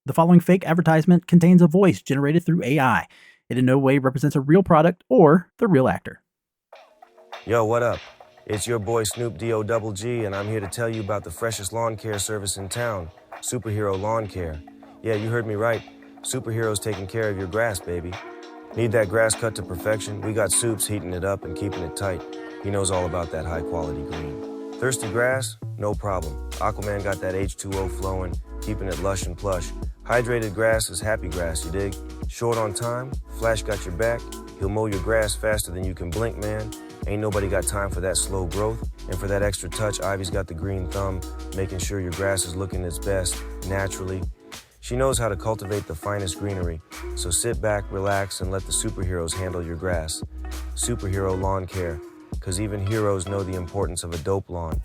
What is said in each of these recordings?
The following fake advertisement contains a voice generated through AI. It in no way represents a real product or the real actor. Yo, what up? It's your boy Snoop D-O double G, and I'm here to tell you about the freshest lawn care service in town, Superhero Lawn Care. Yeah, you heard me right. Superhero's taking care of your grass, baby. Need that grass cut to perfection? We got Soups heating it up and keeping it tight. He knows all about that high-quality green. Thirsty grass? No problem. Aquaman got that H2O flowing, keeping it lush and plush. Hydrated grass is happy grass, you dig? Short on time? Flash got your back. He'll mow your grass faster than you can blink, man. Ain't nobody got time for that slow growth. And for that extra touch, Ivy's got the green thumb, making sure your grass is looking its best, naturally. She knows how to cultivate the finest greenery. So sit back, relax, and let the superheroes handle your grass. Superhero Lawn Care, because even heroes know the importance of a dope lawn.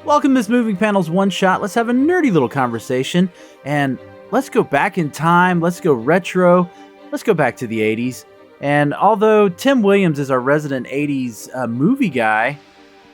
Welcome to this Moving Panels One Shot. Let's have a nerdy little conversation, and let's go back in time. Let's go retro. Let's go back to the 80s. And although Tim Williams is our resident 80s movie guy,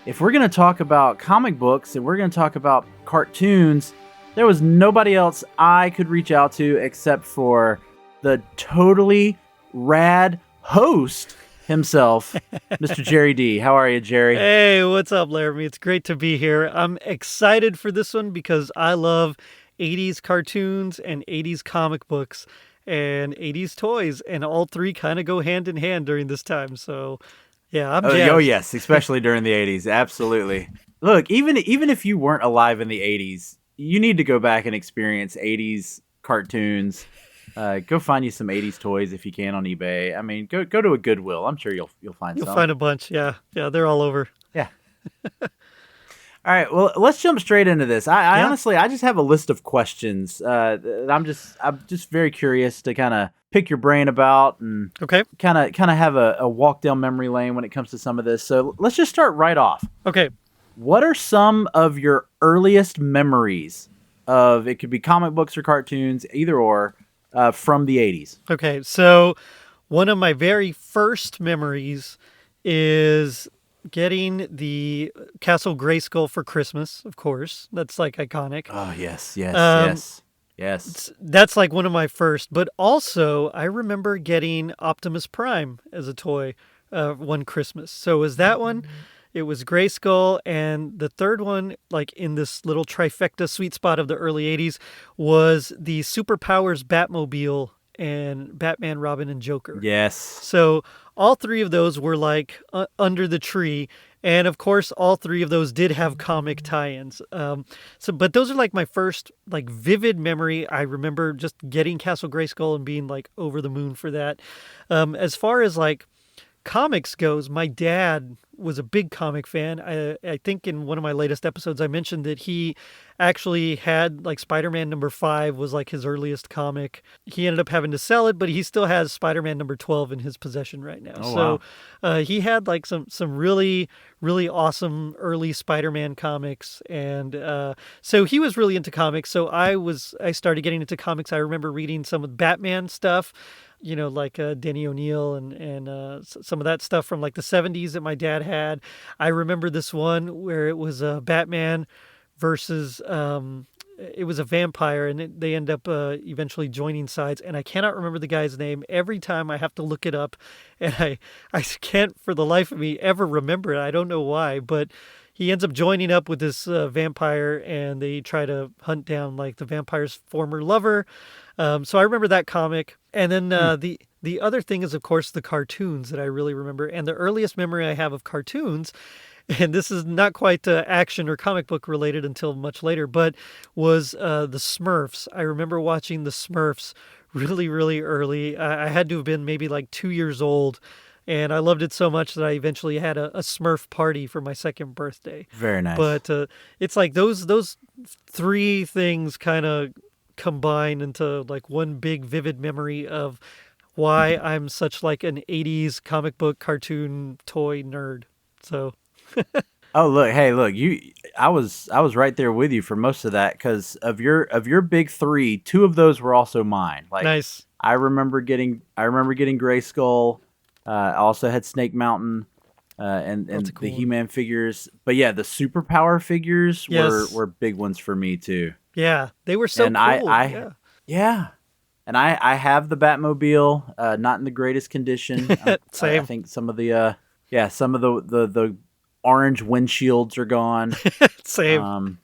if we're going to talk about comic books and we're going to talk about cartoons, there was nobody else I could reach out to except for the totally rad host himself, Mr. Jerry D. How are you, Jerry? Hey, what's up, Laramie? It's great to be here. I'm excited for this one because I love 80s cartoons and 80s comic books and 80s toys, and all three kind of go hand in hand during this time. So, yeah, I'm jazzed. Oh, yes, especially during the 80s. Absolutely. Look, even if you weren't alive in the 80s, you need to go back and experience 80s cartoons. Go find you some 80s toys if you can on eBay. I mean, go to a Goodwill. I'm sure you'll find some. You'll find a bunch. Yeah, they're all over. Yeah. All right. Well, let's jump straight into this. I honestly, I just have a list of questions. I'm just very curious to kind of pick your brain about and kind of have a walk down memory lane when it comes to some of this. So let's just start right off. Okay. What are some of your earliest memories of, it could be comic books or cartoons, either or, from the 80s? Okay, so one of my very first memories is getting the Castle Grayskull for Christmas, of course. That's like iconic. Oh, yes. That's like one of my first. But also, I remember getting Optimus Prime as a toy one Christmas. So was that one? It was Grayskull, and the third one, like in this little trifecta sweet spot of the early 80s, was the Superpowers Batmobile and Batman, Robin, and Joker. Yes. So all three of those were like under the tree, and of course all three of those did have comic tie-ins. But those are like my first like vivid memory. I remember just getting Castle Grayskull and being like over the moon for that. As far as like comics goes, my dad was a big comic fan. I think in one of my latest episodes I mentioned that he actually had like Spider-Man number 5 was like his earliest comic. He ended up having to sell it, but he still has Spider-Man number 12 in his possession right now. Oh, wow. He had like some really, really awesome early Spider-Man comics. And so he was really into comics. So I started getting into comics. I remember reading some of Batman stuff, you know, like Denny O'Neil and some of that stuff from like the 70s that my dad had. I remember this one where it was Batman versus, it was a vampire, and they end up eventually joining sides. And I cannot remember the guy's name. Every time I have to look it up, and I can't for the life of me ever remember it. I don't know why, but he ends up joining up with this vampire, and they try to hunt down like the vampire's former lover. So I remember that comic. And then the other thing is, of course, the cartoons that I really remember. And the earliest memory I have of cartoons, and this is not quite action or comic book related until much later, but was the Smurfs. I remember watching the Smurfs really, really early. I had to have been maybe like 2 years old. And I loved it so much that I eventually had a Smurf party for my second birthday. Very nice. But it's like those three things kind of combine into like one big vivid memory of why I'm such like an 80s comic book cartoon toy nerd. So Oh, look, I was right there with you for most of that, because of your big three, two of those were also mine. Like, nice. I remember getting Grayskull. I also had Snake Mountain. and That's a the cool one. He-Man figures. But yeah, the superpower figures Yes. were big ones for me too. Yeah, they were so And cool. I Yeah. yeah, and I have the Batmobile, not in the greatest condition. I Same. think some of the some of the orange windshields are gone. Same. Um,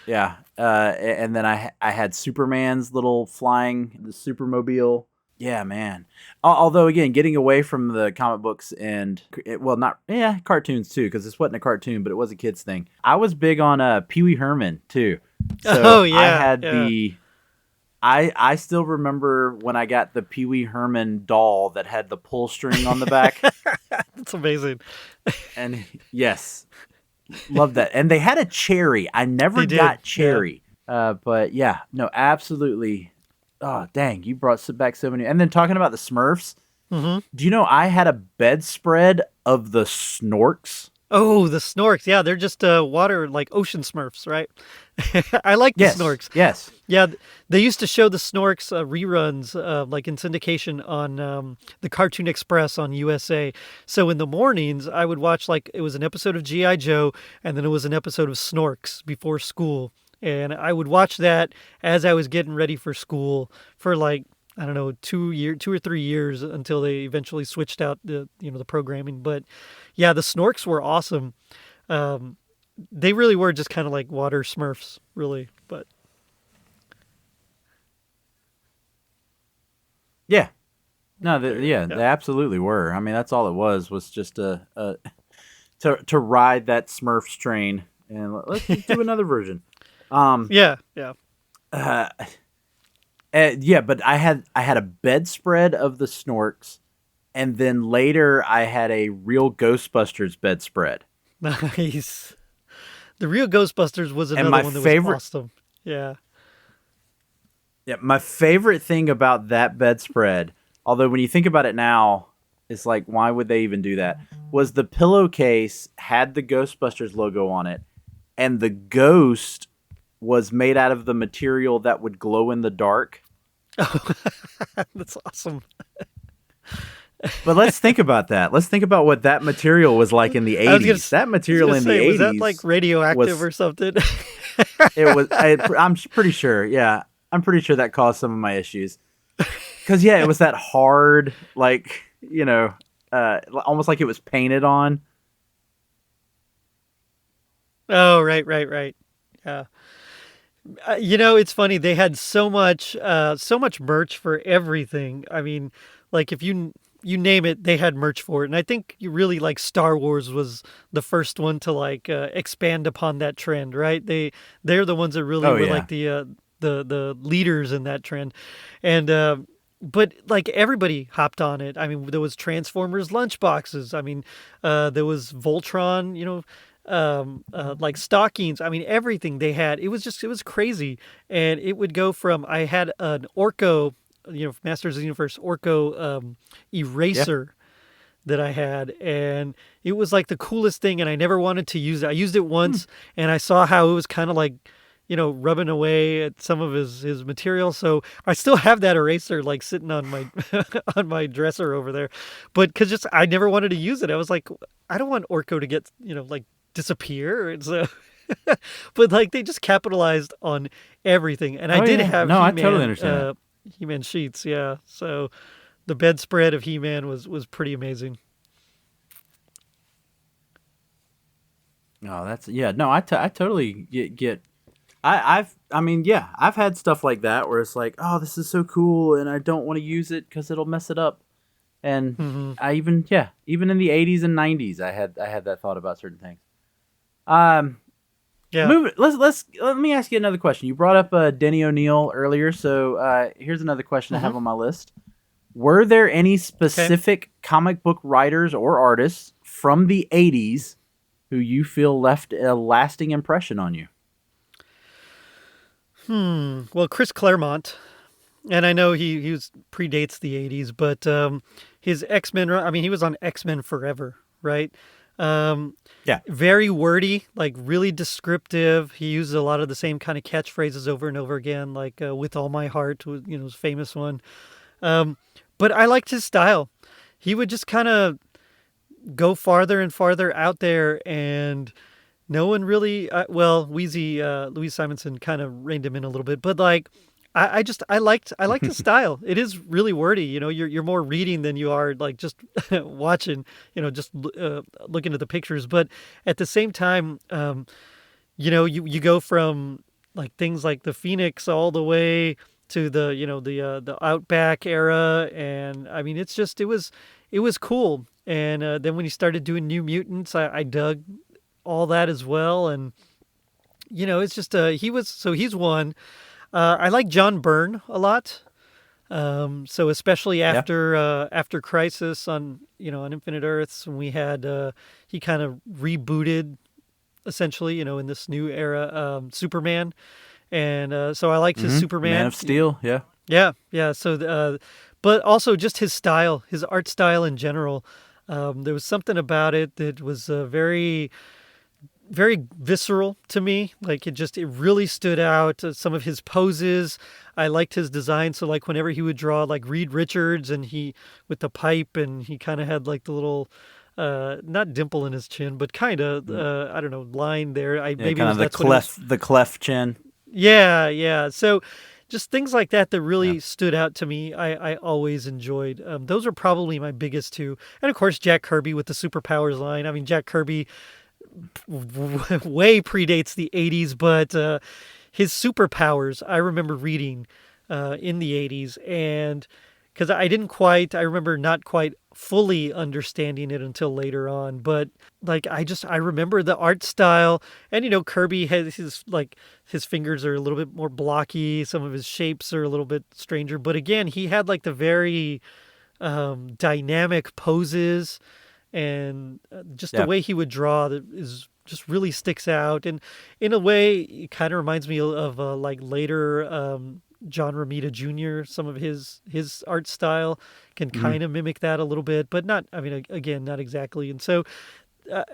yeah, and then I had Superman's little flying the Supermobile. Yeah, man. Although again, getting away from the comic books and not cartoons too, because this wasn't a cartoon, but it was a kids thing. I was big on Pee Wee Herman too. So Oh I yeah. had Yeah. I still remember when I got the Pee Wee Herman doll that had the pull string on the back, That's amazing. and yes, love that. And they had a cherry. I never They did. got Yeah. cherry, but yeah, no, absolutely. Oh dang, you brought back so many. And then talking about the Smurfs, Hmm. do you know I had a bedspread of the Snorks? Oh, the Snorks. Yeah, they're just water like ocean Smurfs, right? I like the Yes, Snorks. yes. Yeah, they used to show the Snorks reruns, like in syndication on the Cartoon Express on USA. So in the mornings, I would watch like it was an episode of G.I. Joe, and then it was an episode of Snorks before school, and I would watch that as I was getting ready for school for like I don't know 2 or 3 years until they eventually switched out the programming. But yeah, the Snorks were awesome. Um, they really were just kind of like water Smurfs, really, but. Yeah. No, they absolutely were. I mean, that's all it was just to ride that Smurfs train. And let's just do another version. Yeah, yeah. Uh, yeah, but I had a bedspread of the Snorks, and then later I had a real Ghostbusters bedspread. Nice. The real Ghostbusters was And another my one that favorite- was awesome. Yeah. Yeah, my favorite thing about that bedspread, although when you think about it now, it's like, why would they even do that? Was the pillowcase had the Ghostbusters logo on it, and the ghost was made out of the material that would glow in the dark. That's awesome. But let's think about that. Let's think about what that material was like in the I was gonna 80s. s- That material in the was 80s that like radioactive was- or something? it was I'm pretty sure. Yeah. I'm pretty sure that caused some of my issues. Cuz yeah, it was that hard like, almost like it was painted on. Oh, right. Yeah. It's funny. They had so much merch for everything. I mean, like if you name it, they had merch for it. And I think you really like Star Wars was the first one to like expand upon that trend, right? They're the ones that really Oh, were yeah. like the leaders in that trend, and but like everybody hopped on it. I mean, there was Transformers lunchboxes. I mean, there was Voltron. Like stockings. I mean, everything they had. It was crazy, and it would go from I had an Orko, Masters of the Universe Orko eraser that I had, and it was like the coolest thing, and I never wanted to use it. I used it once, and I saw how it was kind of like, rubbing away at some of his material. So I still have that eraser like sitting on my on my dresser over there, but because just I never wanted to use it. I was like, I don't want Orko to get like disappear, and so. But like they just capitalized on everything, and I Oh, did yeah. have No, I He-Man, totally understand He-Man sheets, yeah. So the bedspread of He-Man was pretty amazing. No, I totally get I've had stuff like that where it's like, oh, this is so cool, and I don't want to use it because it'll mess it up. And Mhm. even in the 80s and 90s, I had that thought about certain things. Yeah. Let me ask you another question. You brought up Denny O'Neil earlier, so here's another question I have on my list. Were there any specific comic book writers or artists from the 80s who you feel left a lasting impression on you? Well, Chris Claremont, and I know he predates the 80s, but his X-Men, I mean, he was on X-Men forever, right? Yeah. Very wordy, like really descriptive. He uses a lot of the same kind of catchphrases over and over again, like "with all my heart" was his famous one. But I liked his style. He would just kind of, go farther and farther out there, and no one really. Wheezy Louise Simonson kind of reined him in a little bit, but like I liked the style. It is really wordy. You're more reading than you are like just watching. Just looking at the pictures. But at the same time, you go from like things like the Phoenix all the way to the Outback era, and I mean it was cool. And then when he started doing New Mutants, I dug all that as well. And it's just he's one. I like John Byrne a lot. So especially Yeah. after Crisis on Infinite Earths, when we had he kind of rebooted essentially, in this new era, Superman. And so I liked his Superman. Man of Steel. Yeah. Yeah, yeah. So, but also just his style, his art style in general. There was something about it that was very, very visceral to me. Like it really stood out. Some of his poses, I liked his design. So like whenever he would draw like Reed Richards and he with the pipe and he kind of had like the little. Not dimple in his chin, but kind of, I don't know, line there. Yeah, Maybe kind of the that's what it was. cleft chin. Yeah, yeah. So just things like that really stood out to me. I always enjoyed. Those are probably my biggest two. And of course, Jack Kirby with the superpowers line. I mean, Jack Kirby way predates the 80s, but his superpowers, I remember reading in the 80s. And because I remember not quite fully understanding it until later on, but like I remember the art style. And Kirby has his fingers are a little bit more blocky, some of his shapes are a little bit stranger, but again, he had like the very dynamic poses, and just the way he would draw that is just really sticks out. And in a way it kind of reminds me of like later John Romita Jr. Some of his art style can kind of mimic that a little bit, but not, I mean, again, not exactly. And so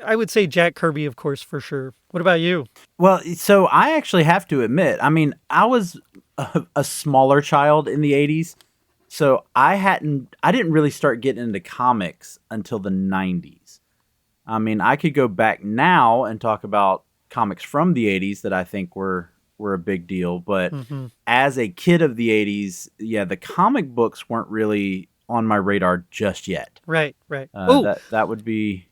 I would say Jack Kirby, of course, for sure. What about you? Well, so I actually have to admit, I mean, I was a smaller child in the 80s, so I didn't really start getting into comics until the 90s. I mean, I could go back now and talk about comics from the 80s that I think were a big deal, but as a kid of the 80s, yeah, the comic books weren't really on my radar just yet. Right. That would be...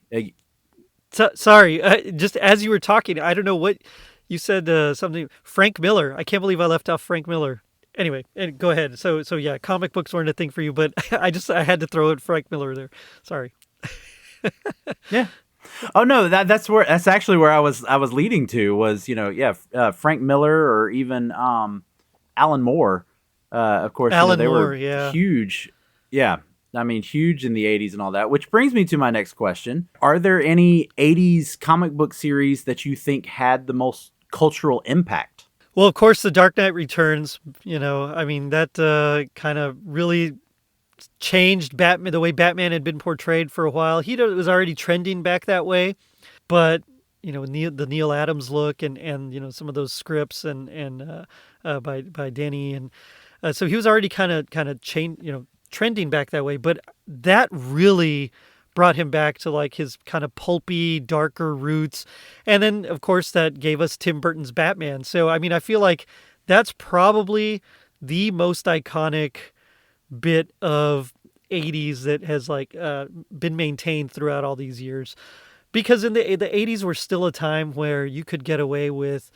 Sorry, just as you were talking, I don't know what you said. Something Frank Miller. I can't believe I left off Frank Miller. Anyway, go ahead. So yeah, comic books weren't a thing for you, but I had to throw in Frank Miller there. Sorry. Yeah. Oh no, that's actually where I was leading to was Frank Miller or even Alan Moore. Of course, Alan they Moore, were yeah. huge. Yeah. I mean, huge in the 80s and all that, which brings me to my next question. Are there any 80s comic book series that you think had the most cultural impact? Well, of course, The Dark Knight Returns, I mean, that kind of really changed Batman, the way Batman had been portrayed for a while. He was already trending back that way, but the Neil Adams look and some of those scripts and by Danny, and so he was already kind of trending back that way, but that really brought him back to like his kind of pulpy, darker roots. And then of course that gave us Tim Burton's Batman. So I mean, I feel like that's probably the most iconic bit of 80s that has like been maintained throughout all these years, because in the 80s were still a time where you could get away with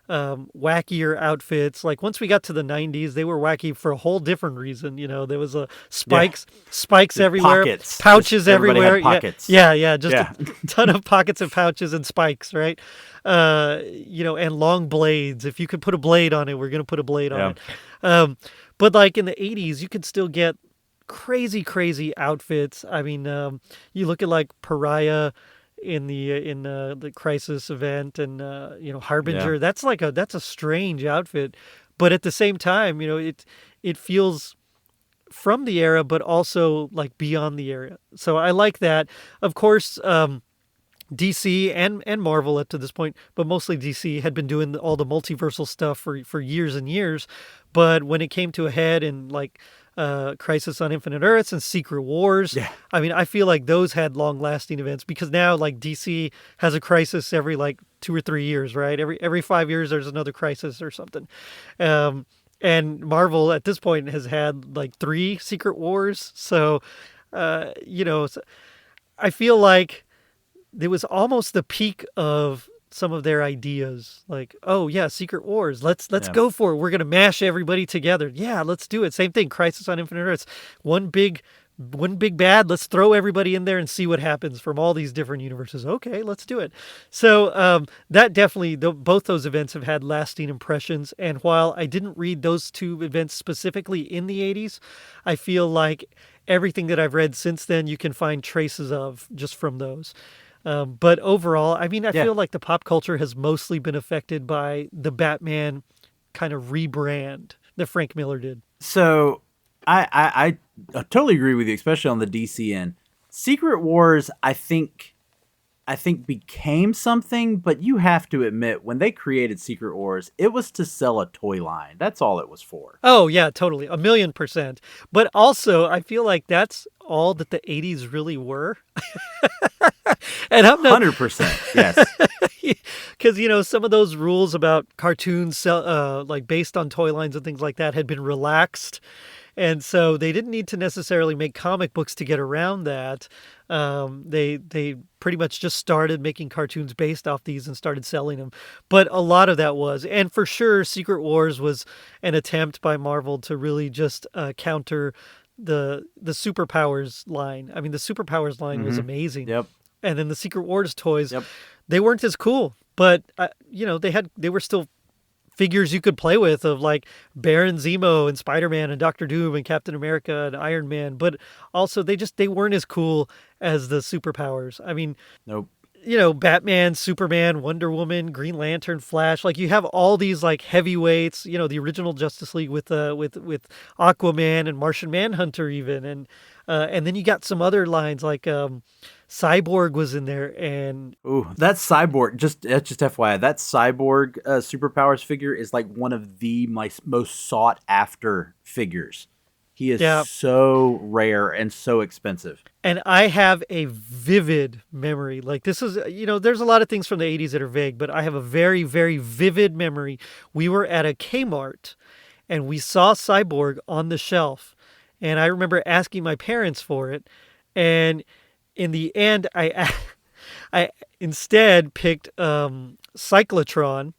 wackier outfits. Like once we got to the 90s, they were wacky for a whole different reason. There was spikes everywhere, pockets. Pouches Everybody everywhere. had pockets. Yeah, just a ton of pockets and pouches and spikes, right? And long blades. If you could put a blade on it, we're gonna put a blade on it. But like in the 80s, you could still get crazy outfits. I mean, you look at like Pariah in the Crisis event, and Harbinger. Yeah. That's a strange outfit, but at the same time, it feels from the era, but also like beyond the era. So I like that. Of course, DC and Marvel up to this point, but mostly DC, had been doing all the multiversal stuff for years and years. But when it came to a head in like Crisis on Infinite Earths and Secret Wars. Yeah. I mean, I feel like those had long-lasting events because now like DC has a crisis every like 2 or 3 years, right? Every 5 years there's another crisis or something. And Marvel at this point has had like 3 Secret Wars. So, I feel like it was almost the peak of some of their ideas. Like, oh yeah, Secret Wars. Let's go for it. We're gonna mash everybody together. Yeah, let's do it. Same thing. Crisis on Infinite Earths. One big bad. Let's throw everybody in there and see what happens from all these different universes. Okay, let's do it. So that definitely, both those events have had lasting impressions. And while I didn't read those 2 events specifically in the 80s, I feel like everything that I've read since then, you can find traces of just from those. But overall, I mean, I feel like the pop culture has mostly been affected by the Batman kind of rebrand that Frank Miller did. So I totally agree with you, especially on the DC end. Secret Wars, I think became something, but you have to admit, when they created Secret Wars, it was to sell a toy line. That's all it was for. Oh, yeah, totally. 1,000,000%. But also, I feel like that's all that the 80s really were. And I'm not 100%, yes. Because, some of those rules about cartoons like based on toy lines and things like that had been relaxed. And so they didn't need to necessarily make comic books to get around that. They pretty much just started making cartoons based off these and started selling them. But a lot of that was, and for sure, Secret Wars was an attempt by Marvel to really just counter the superpowers line. I mean, the superpowers line was amazing. Yep. And then the Secret Wars toys, they weren't as cool, but they were still figures you could play with of like Baron Zemo and Spider-Man and Doctor Doom and Captain America and Iron Man, but also they weren't as cool as the superpowers. I mean, nope. Batman, Superman, Wonder Woman, Green Lantern, Flash, like you have all these like heavyweights, the original Justice League with Aquaman and Martian Manhunter even, and then you got some other lines like Cyborg was in there, and that Cyborg, just FYI, that Cyborg superpowers figure is like one of the most sought after figures. He is so rare and so expensive. And I have a vivid memory. Like this is, there's a lot of things from the 80s that are vague, but I have a very, very vivid memory. We were at a Kmart and we saw Cyborg on the shelf. And I remember asking my parents for it. And in the end, I instead picked Cyclotron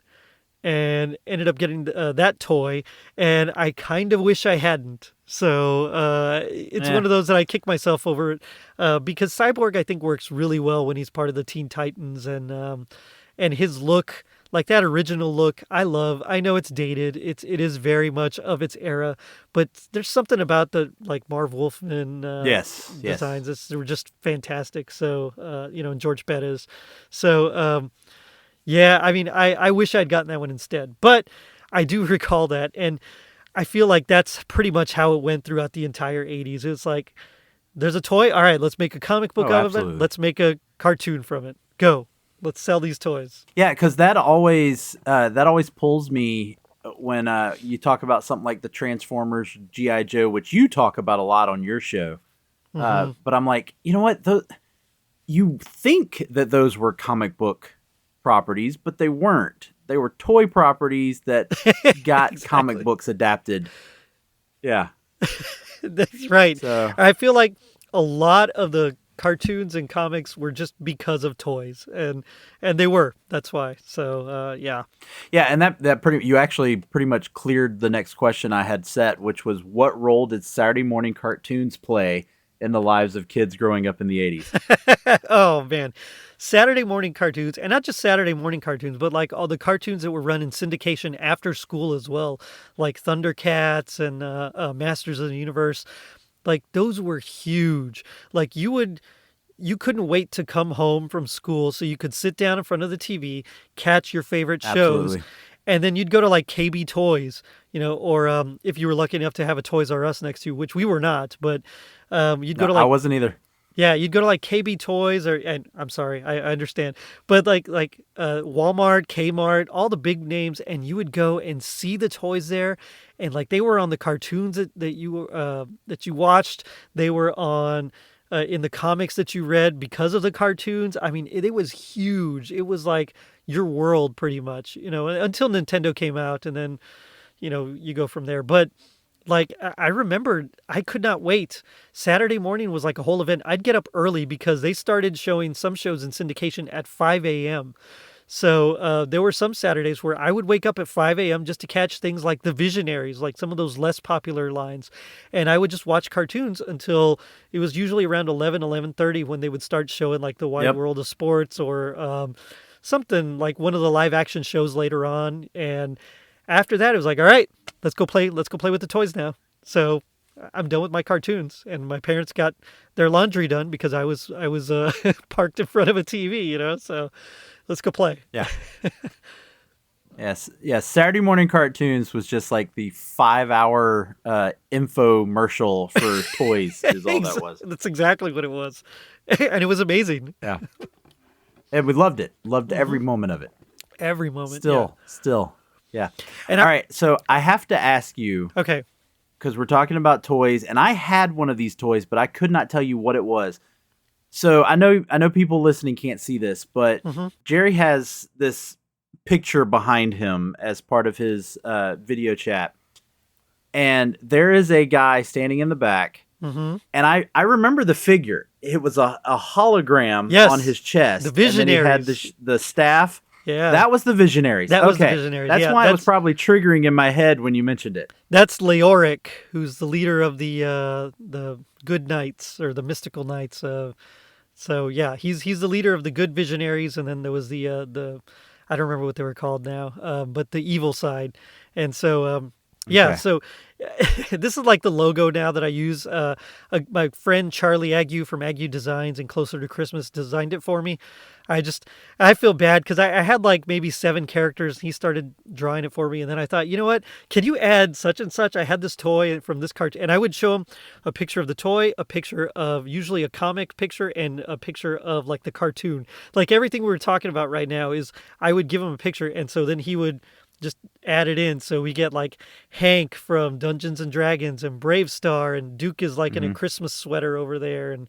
and ended up getting that toy. And I kind of wish I hadn't. So it's one of those that I kick myself over because Cyborg, I think, works really well when he's part of the Teen Titans and his look, like that original look, I love. I know it's dated. It is very much of its era, but there's something about the like Marv Wolfman designs. They were just fantastic. So and George Perez. So I mean, I wish I'd gotten that one instead, but I do recall that and. I feel like that's pretty much how it went throughout the entire 80s. It's like, there's a toy. All right, let's make a comic book out of it. Let's make a cartoon from it. Go. Let's sell these toys. Yeah, because that always pulls me when you talk about something like the Transformers, G.I. Joe, which you talk about a lot on your show. But I'm like, you know what? You think that those were comic book properties, but they weren't. They were toy properties that got comic books adapted. Yeah. That's right. So. I feel like a lot of the cartoons and comics were just because of toys, and they were. That's why. So, yeah. Yeah, and that you actually pretty much cleared the next question I had set, which was what role did Saturday morning cartoons play in the lives of kids growing up in the 80s? Oh, man. Saturday morning cartoons, and not just Saturday morning cartoons, but like all the cartoons that were run in syndication after school as well, like Thundercats and Masters of the Universe. Like those were huge. Like you couldn't wait to come home from school so you could sit down in front of the TV, catch your favorite shows. Absolutely. And then you'd go to like KB Toys, or if you were lucky enough to have a Toys R Us next to you, which we were not, but you'd go to like... I wasn't either. Yeah, you'd go to like KB Toys and I'm sorry, I understand, but Walmart, Kmart, all the big names, and you would go and see the toys there, and like they were on the cartoons that you watched, they were on in the comics that you read because of the cartoons. I mean, it was huge. It was like your world pretty much, until Nintendo came out, and then you go from there. But like I remember I could not wait. Saturday morning was like a whole event. I'd get up early because they started showing some shows in syndication at 5 a.m. So there were some Saturdays where I would wake up at 5 a.m. just to catch things like The Visionaries, like some of those less popular lines. And I would just watch cartoons until it was usually around 11:30 when they would start showing like The Wide Yep. World of Sports or something like one of the live action shows later on. And after that, it was like, all right, let's go play with the toys now. So I'm done with my cartoons, and my parents got their laundry done because I was parked in front of a TV, so let's go play. Yeah. Yes. Yes. Saturday morning cartoons was just like the 5-hour infomercial for toys is all that was. That's exactly what it was. And it was amazing. Yeah. And we loved it. Loved every moment of it. Every moment. Still. Yeah. And all right. So I have to ask you, Yeah. Okay. because we're talking about toys, and I had one of these toys, but I could not tell you what it was. So I know people listening can't see this, but Jerry has this picture behind him as part of his video chat, and there is a guy standing in the back, and I remember the figure. It was a hologram on his chest. The Visionaries. And then he had the staff. Yeah. That was the Visionaries. That was the Okay. Visionaries. That's Yeah, why it was probably triggering in my head when you mentioned it. That's Leoric, who's the leader of the Good Knights or the Mystical Knights. So yeah, he's the leader of the Good Visionaries, and then there was the I don't remember what they were called now, but the evil side. And so yeah, Okay. so this is like the logo now that I use. My friend Charlie Ague from Ague Designs and Closer to Christmas designed it for me. I feel bad because I had like maybe 7 characters. He started drawing it for me, and then I thought, you know what? Can you add such and such? I had this toy from this cartoon, and I would show him a picture of the toy, a picture of usually a comic picture, and a picture of like the cartoon. Like everything we were talking about right now is I would give him a picture, and so then he would just add it in. So we get like Hank from Dungeons and Dragons and Brave Star, and Duke is like in a Christmas sweater over there, and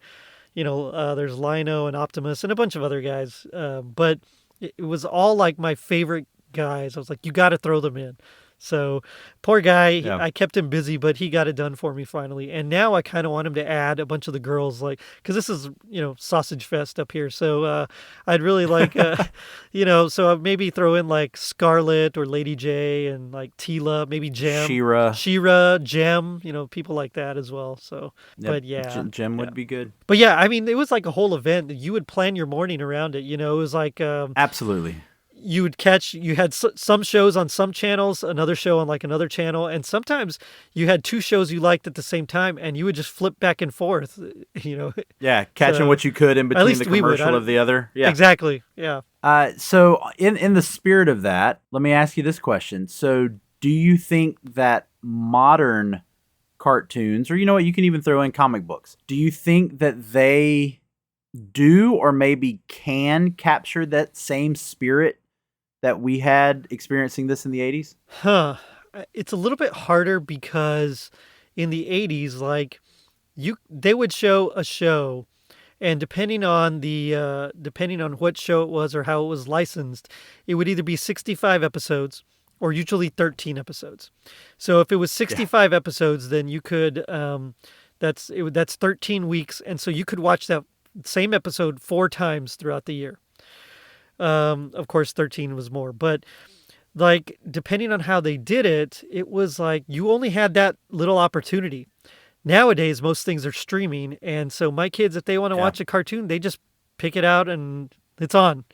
there's Lino and Optimus and a bunch of other guys. But it was all like my favorite guys. I was like, you got to throw them in. So poor guy, Yeah. I kept him busy, but he got it done for me finally. And now I kind of want him to add a bunch of the girls, like, because this is, Sausage Fest up here. So I'd really like, so I'd maybe throw in like Scarlet or Lady J and like Tila, maybe Gem. Shira, Gem, people like that as well. So, Yep. but yeah. Gem would be good. But yeah, I mean, it was like a whole event. You would plan your morning around it. It was like Absolutely. you had some shows on some channels, another show on like another channel, and sometimes you had 2 shows you liked at the same time, and you would just flip back and forth. Yeah, catching So, what you could in between least the we would. commercial of the other. Yeah. Exactly. Yeah. So in the spirit of that, let me ask you this question. So do you think that modern cartoons, or you know what, you can even throw in comic books, do you think that they do or maybe can capture that same spirit that we had experiencing this in the 80s? It's a little bit harder because in the 80s, like they would show a show, and depending on what show it was or how it was licensed, it would either be 65 episodes or usually 13 episodes. So if it was 65 episodes, then you could that's 13 weeks, and so you could watch that same episode 4 times throughout the year. Of course, 13 was more, but like depending on how they did it, it was like you only had that little opportunity. Nowadays, most things are streaming, and so my kids, if they want to watch a cartoon, they just pick it out and it's on.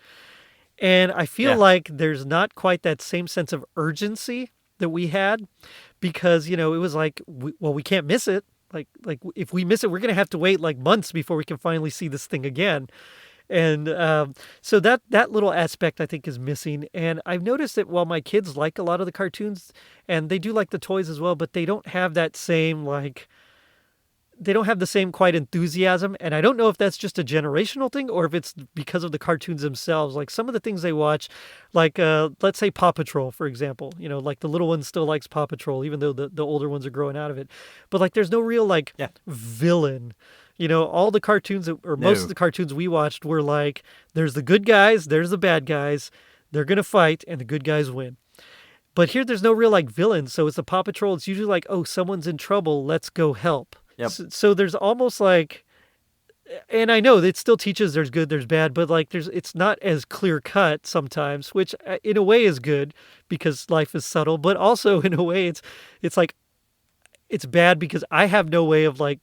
And I feel like there's not quite that same sense of urgency that we had because, it was like, we can't miss it. Like if we miss it, we're going to have to wait like months before we can finally see this thing again. And so that little aspect I think is missing. And I've noticed that while my kids like a lot of the cartoons and they do like the toys as well, but they don't have that same they don't have the same quite enthusiasm, and I don't know if that's just a generational thing or if it's because of the cartoons themselves. Like some of the things they watch, like let's say Paw Patrol, for example. Like the little one still likes Paw Patrol, even though the older ones are growing out of it. But like there's no real like villain. All the cartoons or most of the cartoons we watched were like there's the good guys, there's the bad guys, they're gonna fight, and the good guys win. But here there's no real like villain, so it's the Paw Patrol. It's usually like, oh, someone's in trouble, let's go help. Yep. So there's almost like, and I know it still teaches there's good, there's bad, but like it's not as clear cut sometimes, which in a way is good because life is subtle, but also in a way it's like it's bad because I have no way of like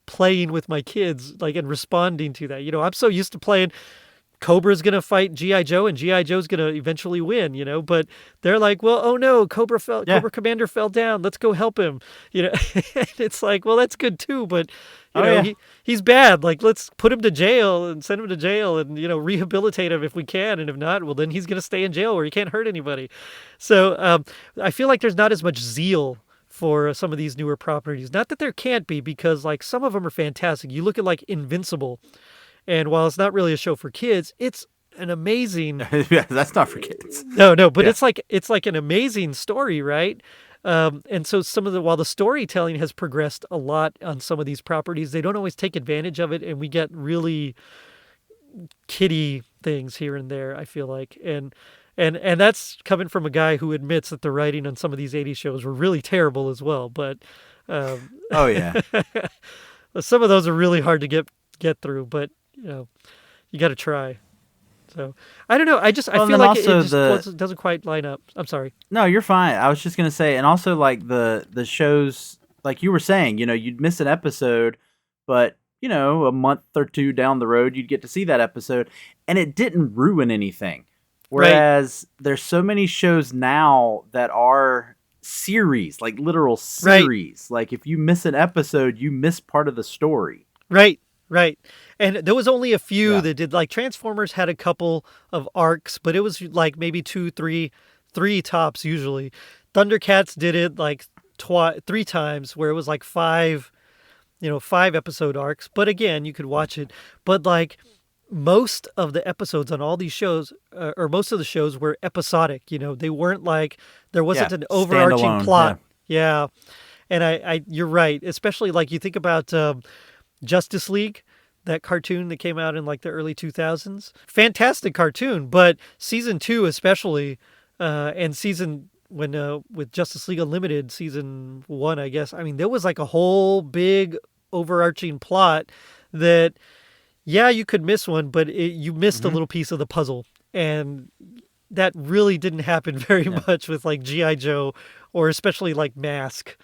playing with my kids like and responding to that. I'm so used to playing Cobra's going to fight G.I. Joe and G.I. Joe's going to eventually win, but they're like, well, oh no, Cobra Commander fell down. Let's go help him. And it's like, well, that's good too, but he's bad. Like, let's put him to jail and send him to jail and, rehabilitate him if we can. And if not, well, then he's going to stay in jail where he can't hurt anybody. So I feel like there's not as much zeal for some of these newer properties. Not that there can't be, because like some of them are fantastic. You look at like Invincible, and while it's not really a show for kids, it's an amazing. Yeah, that's not for kids. No, but it's like an amazing story, right? And so while the storytelling has progressed a lot on some of these properties, they don't always take advantage of it, and we get really kiddie things here and there, I feel like. And that's coming from a guy who admits that the writing on some of these 80s shows were really terrible as well. But oh yeah, some of those are really hard to get through. But you got to try. So I don't know. I feel like it just doesn't quite line up. I'm sorry. No, you're fine. I was just gonna say, and also like the shows, like you were saying, you'd miss an episode, but a month or two down the road, you'd get to see that episode, and it didn't ruin anything. Whereas there's so many shows now that are series, like literal series. Right. Like if you miss an episode, you miss part of the story. Right. And there was only a few that did, like Transformers had a couple of arcs, but it was like maybe 2, 3 tops usually. Thundercats did it like 3 times, where it was like 5 episode arcs. But again, you could watch it. But like most of the episodes on all these shows, or most of the shows, were episodic. They weren't like, there wasn't an overarching plot. Yeah. And you're right. Especially like you think about Justice League, that cartoon that came out in like the early 2000s. Fantastic cartoon, but season 2 especially, and with Justice League Unlimited, season 1, I guess. I mean, there was like a whole big overarching plot that, you could miss one, but you missed a little piece of the puzzle. And that really didn't happen very much with like G.I. Joe, or especially like Mask,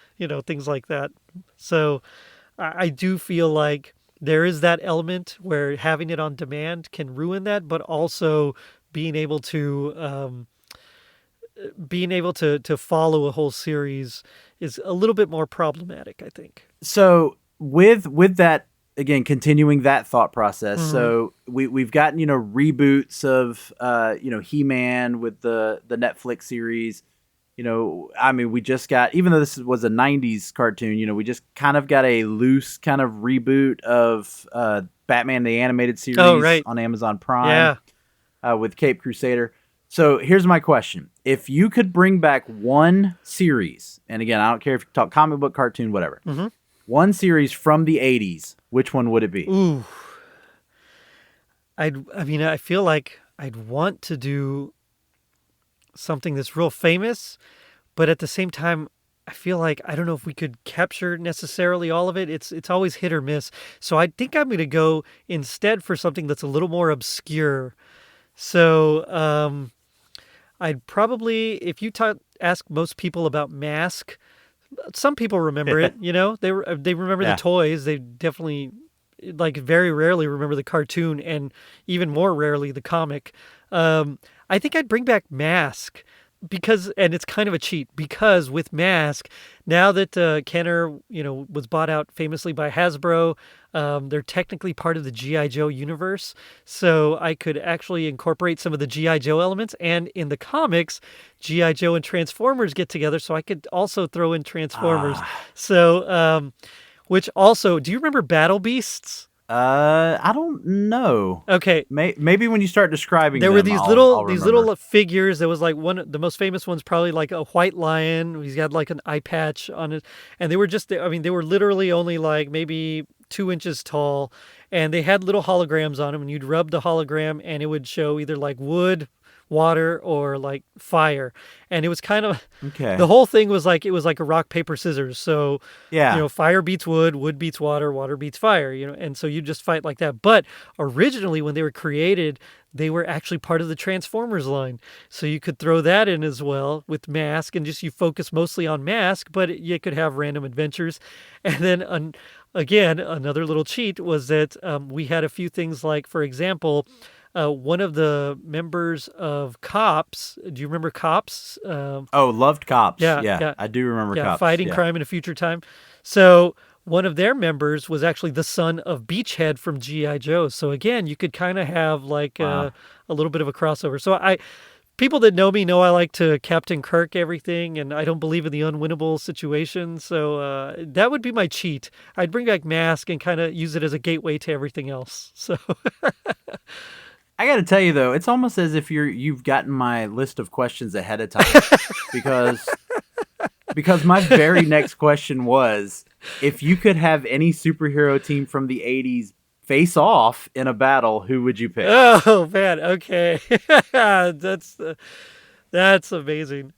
things like that. So I do feel like there is that element where having it on demand can ruin that, but also being able to follow a whole series is a little bit more problematic, I think. So with that, again, continuing that thought process. Mm-hmm. So we've gotten, reboots of, He-Man with the Netflix series. We just got, even though this was a 90s cartoon, we just kind of got a loose kind of reboot of Batman the Animated Series on Amazon Prime with Cape Crusader. So here's my question. If you could bring back one series, and again, I don't care if you talk comic book, cartoon, whatever, one series from the 80s, which one would it be? Ooh. I feel like I'd want to do something that's real famous, but at the same time, I feel like I don't know if we could capture necessarily all of it. It's always hit or miss. So I think I'm going to go instead for something that's a little more obscure. So I'd probably, if you ask most people about Mask, some people remember it. They remember the toys. They definitely, like, very rarely remember the cartoon, and even more rarely the comic. I think I'd bring back Mask and it's kind of a cheat, because with Mask, now that Kenner, was bought out famously by Hasbro, they're technically part of the G.I. Joe universe. So I could actually incorporate some of the G.I. Joe elements, and in the comics, G.I. Joe and Transformers get together, so I could also throw in Transformers. So Which also, do you remember Battle Beasts? I don't know. Okay, Maybe when you start describing there them, were these I'll these remember. little figures. There was like the most famous one's probably like a white lion. He's got like an eye patch on it, and they were just, I mean, they were literally only like maybe 2 inches tall, and they had little holograms on them, and you'd rub the hologram, and it would show either like wood, water, or like fire, and it was kind of Okay. the whole thing was like, it was like a rock paper scissors. So Yeah. fire beats wood beats water beats fire, and so you just fight like that. But originally, when they were created, they were actually part of the Transformers line. So you could throw that in as well with Mask, and just you focus mostly on Mask, but you could have random adventures. And then again, another little cheat was that we had a few things like, for example, one of the members of Cops. Do you remember Cops? Oh, loved Cops. Yeah, Yeah, yeah. I do remember Yeah, Cops. fighting Yeah. crime in a future time. So one of their members was actually the son of Beachhead from G.I. Joe. So again, you could kind of have like Wow. a little bit of a crossover. So people that know me know I like to Captain Kirk everything, and I don't believe in the unwinnable situation. So that would be my cheat. I'd bring back Mask and kind of use it as a gateway to everything else. So I got to tell you though, it's almost as if you've gotten my list of questions ahead of time because my very next question was, if you could have any superhero team from the 80s face off in a battle, who would you pick? oh man, okay, that's amazing.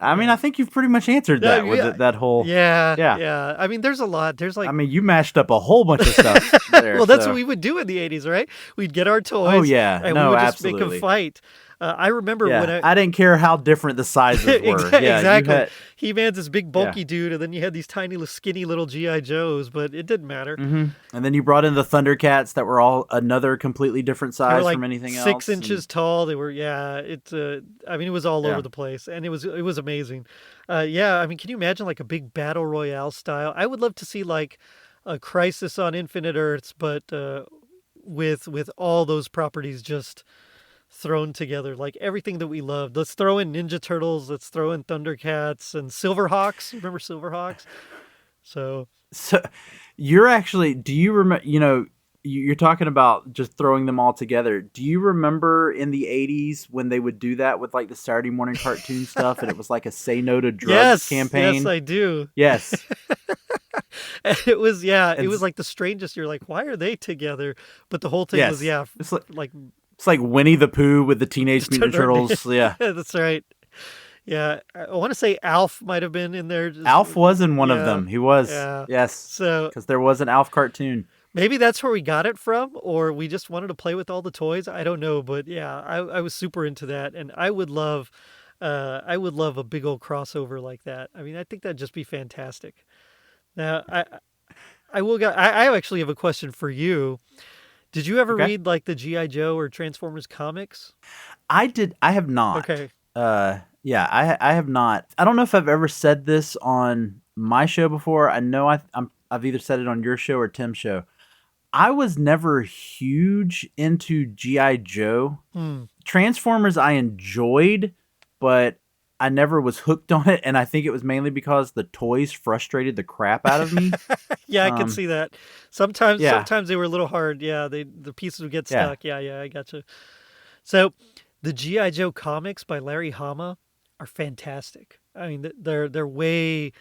I mean, I think you've pretty much answered that with that whole. Yeah, Yeah. yeah. I mean, there's a lot. There's like, I mean, you mashed up a whole bunch of stuff there. well, that's so- what we would do in the '80s, right? We'd get our toys. Oh, yeah. and No, we would just make absolutely. them fight. I remember Yeah, when I didn't care how different the sizes were. Yeah, you exactly. had- He-Man's this big bulky dude, and then you had these tiny, skinny little GI Joes, but it didn't matter. Mhm. And then you brought in the Thundercats that were all another completely different They were size like from anything else. 6 inches tall. They were, yeah. I mean, it was all Yeah. over the place, and it was amazing. Yeah, I mean, can you imagine like a big battle royale style? I would love to see like a Crisis on Infinite Earths, but with all those properties just thrown together, like everything that we loved. Let's throw in Ninja Turtles. Let's throw in Thundercats and Silverhawks. Remember Silverhawks? So So you're actually, do you remember, you're talking about just throwing them all together. Do you remember in the 80s when they would do that with like the Saturday morning cartoon stuff and it was like a say no to drugs yes, campaign? yes, I do. Yes. And it was, yeah, it And was s- like the strangest. You're like, why are they together? But the whole thing Yes. was, yeah, It's like like Winnie the Pooh with the Teenage Mutant Turtles. Yeah. that's right. Yeah, I want to say Alf might have been in there. Alf was in one of Yeah, them. He was. yeah. Yes. So Because there was an Alf cartoon. maybe that's where we got it from, or we just wanted to play with all the toys. I don't know, but yeah, I was super into that, and I would love a big old crossover like that. I mean, I think that'd just be fantastic. Now, I actually have a question for you. Did you ever Okay. read like the GI Joe or Transformers comics? I have not. Okay. Yeah, I have not. I don't know if I've ever said this on my show before. I know I've either said it on your show or Tim's show. I was never huge into G.I. Joe. Hmm. Transformers I enjoyed, but I never was hooked on it, and I think it was mainly because the toys frustrated the crap out of me. Yeah, I can Um, see that. Sometimes, yeah. sometimes they were a little hard. Yeah, the pieces would get Yeah. stuck. Yeah, I gotcha. So, the GI Joe comics by Larry Hama are fantastic. I mean, they're way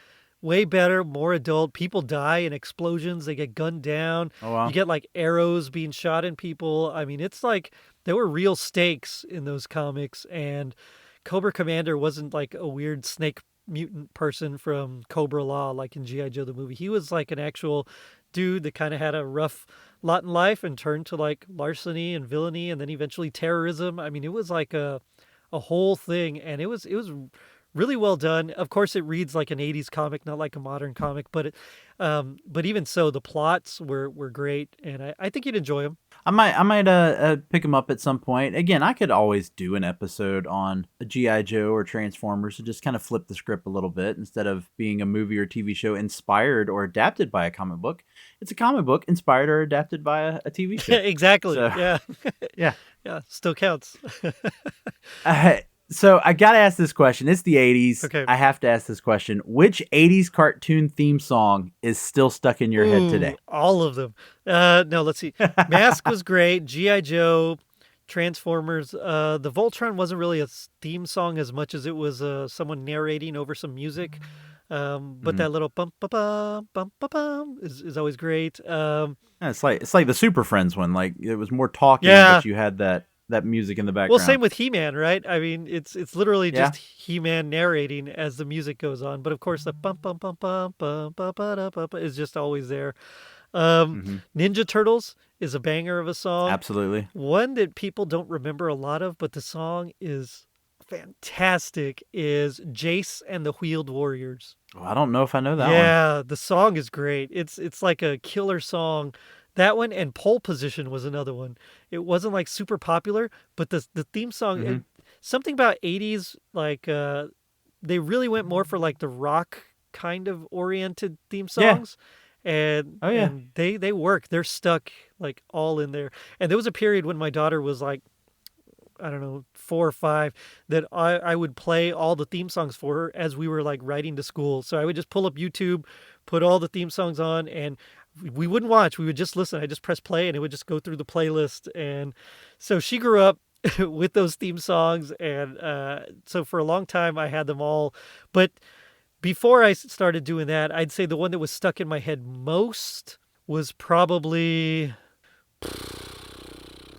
better, more adult. People die in explosions. They get gunned down. Oh, wow. You get like arrows being shot in people. I mean, it's like there were real stakes in those comics, and Cobra Commander wasn't like a weird snake mutant person from Cobra Law like in G.I. Joe the movie. He was like an actual dude that kind of had a rough lot in life and turned to like larceny and villainy and then eventually terrorism. I mean, it was like a whole thing, and it was really well done. Of course, it reads like an 80s comic, not like a modern comic, but even so, the plots were great, and I think you'd enjoy them. I might pick them up at some point. Again, I could always do an episode on a G.I. Joe or Transformers to just kind of flip the script a little bit instead of being a movie or TV show inspired or adapted by a comic book. It's a comic book inspired or adapted by a TV show. Exactly. So- Yeah. Yeah. Yeah. Still counts. So I gotta ask this question. It's the 80s. Okay. I have to ask this question. Which 80s cartoon theme song is still stuck in your head today? All of them. No, let's see. Mask was great. G.I. Joe, Transformers. The Voltron wasn't really a theme song as much as it was someone narrating over some music. But that little bum ba bum ba bum is always great. Yeah, it's like the Super Friends one. Like it was more talking, Yeah. but you had that music in the background. Well, same with He-Man, right? I mean, it's literally Yeah. just He-Man narrating as the music goes on. But of course, the bum bum bum bum bum ba ba da ba ba is just always there. Ninja Turtles is a banger of a song. Absolutely. One that people don't remember a lot of, but the song is fantastic, is Jace and the Wheeled Warriors. Oh, I don't know if I know that one. Yeah, the song is great. It's like a killer song. That one and Pole Position was another one. It wasn't like super popular, but the theme song, something about 80s, like they really went more for like the rock kind of oriented theme Yeah. songs. And, Oh, yeah. and they work. They're stuck like all in there. And there was a period when my daughter was like, I don't know, 4 or 5, that I would play all the theme songs for her as we were like riding to school. So I would just pull up YouTube, put all the theme songs on, and we wouldn't watch. We would just listen. I just press play and it would just go through the playlist. And so she grew up with those theme songs. And so for a long time I had them all. But before I started doing that, I'd say the one that was stuck in my head most was probably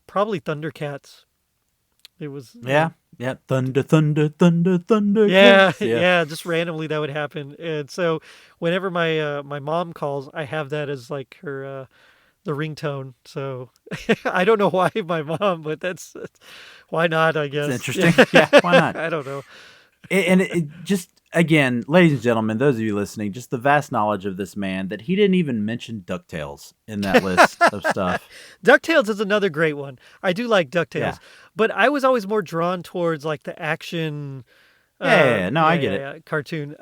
Thundercats. It was Yeah. Thunder, thunder, thunder, thunder. yeah, cats. yeah. Just randomly that would happen, and so whenever my mom calls, I have that as like her the ringtone. So I don't know why my mom, but that's why not? I guess It's interesting. Yeah, why not? I don't know. It just, again, ladies and gentlemen, those of you listening, just the vast knowledge of this man that he didn't even mention DuckTales in that list of stuff. DuckTales is another great one. I do like DuckTales, Yeah. but I was always more drawn towards like the action. Yeah, no, I get it. Cartoon.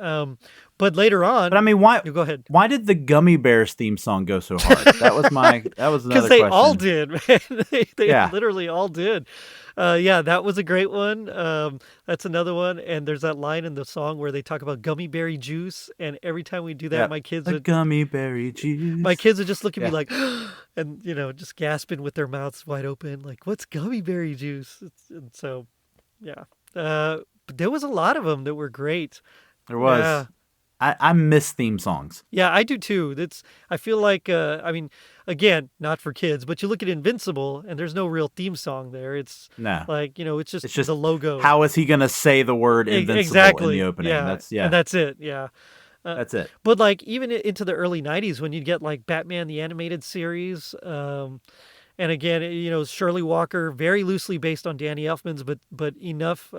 But later on, But I mean, why? you go ahead. Why did the Gummy Bears theme song go so hard? That was another Because they question. all did, man. They Yeah. literally all did. Yeah, that was a great one. That's another one. And there's that line in the song where they talk about gummy berry juice. And every time we do that, Yeah. my kids The would gummy berry juice. just look at me Yeah. like, and just gasping with their mouths wide open, like, what's gummy berry juice? And so, yeah. But there was a lot of them that were great. There was. Yeah. I miss theme songs. Yeah, I do too. I feel like, I mean, again, not for kids, but you look at Invincible and there's no real theme song there. It's No. like, it's It's just the logo. How is he going to say the word invincible Exactly. in the opening? Yeah. That's And that's it. Yeah. That's it. But like even into the early 90s when you'd get like Batman the Animated Series, and again, Shirley Walker, very loosely based on Danny Elfman's, but enough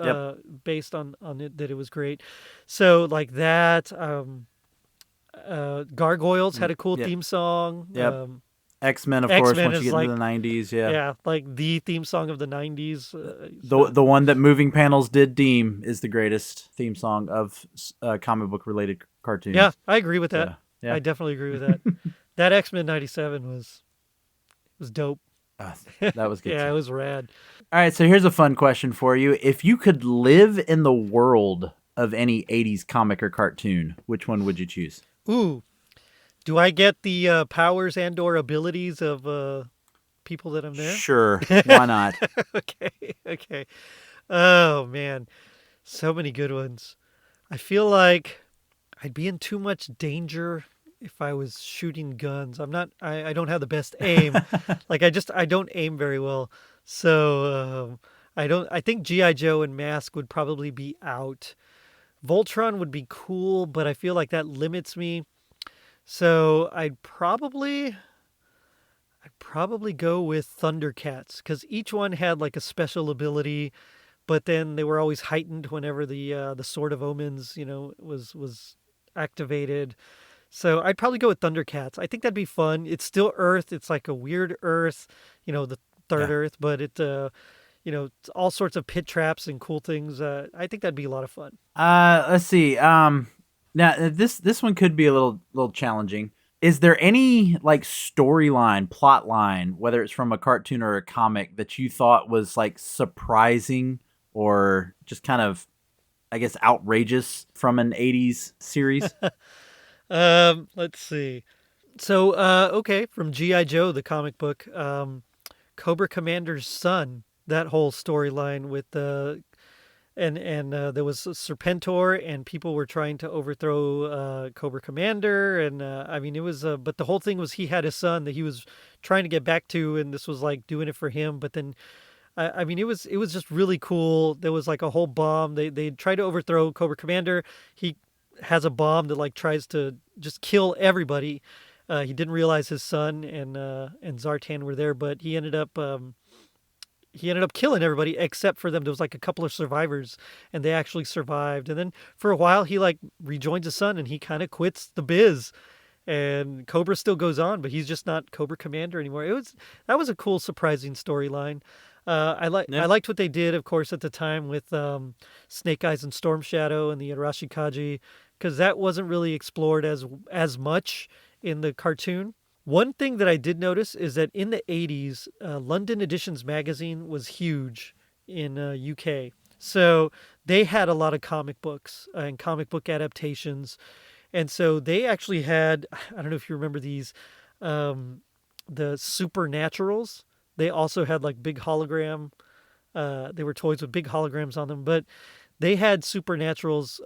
based on it that it was great. So like that, Gargoyles had a cool Yep. theme song. Yep. X-Men, of course, X-Men once you is get like- into the 90s, yeah. Yeah, like the theme song of the 90s. The one that Moving Panels did deem is the greatest theme song of comic book related cartoons. Yeah, I agree with that. Yeah. I definitely agree with that. That X-Men 97 was dope. That was good. Yeah, too. it was rad. All right, so here's a fun question for you. If you could live in the world of any 80s comic or cartoon, which one would you choose? Ooh, do I get the powers and or abilities of people that I'm there? Sure. Why not? Okay. Oh man, so many good ones. I feel like I'd be in too much danger if I was shooting guns. I don't have the best aim. Like I don't aim very well. So I think G.I. Joe and Mask would probably be out. Voltron would be cool, but I feel like that limits me. So I'd probably go with Thundercats because each one had like a special ability, but then they were always heightened whenever the Sword of Omens, was activated. So I'd probably go with Thundercats. I think that'd be fun. It's still Earth. It's like a weird Earth, the third Earth, but it, it's all sorts of pit traps and cool things. I think that'd be a lot of fun. Let's see. Now this one could be a little challenging. Is there any like storyline, plot line, whether it's from a cartoon or a comic, that you thought was like surprising or just kind of, I guess, outrageous from an 80s series? Let's see. So, okay, from G.I. Joe, the comic book, Cobra Commander's son, that whole storyline with the and there was Serpentor, and people were trying to overthrow Cobra Commander, and I mean it was. But the whole thing was he had a son that he was trying to get back to, and this was like doing it for him. But then, I mean, it was just really cool. There was like a whole bomb. They tried to overthrow Cobra Commander. He has a bomb that like tries to just kill everybody. He didn't realize his son and Zartan were there, but he ended up killing everybody except for them. There was like a couple of survivors, and they actually survived. And then for a while, he like rejoins his son, and he kind of quits the biz. And Cobra still goes on, but he's just not Cobra Commander anymore. That was a cool, surprising storyline. I Yeah. liked what they did, of course, at the time with Snake Eyes and Storm Shadow and the Arashikaji, because that wasn't really explored as much in the cartoon. One thing that I did notice is that in the 80s, London Editions magazine was huge in UK. So they had a lot of comic books and comic book adaptations. And so they actually had, I don't know if you remember these, the Supernaturals. They also had like big hologram. They were toys with big holograms on them, but they had Supernaturals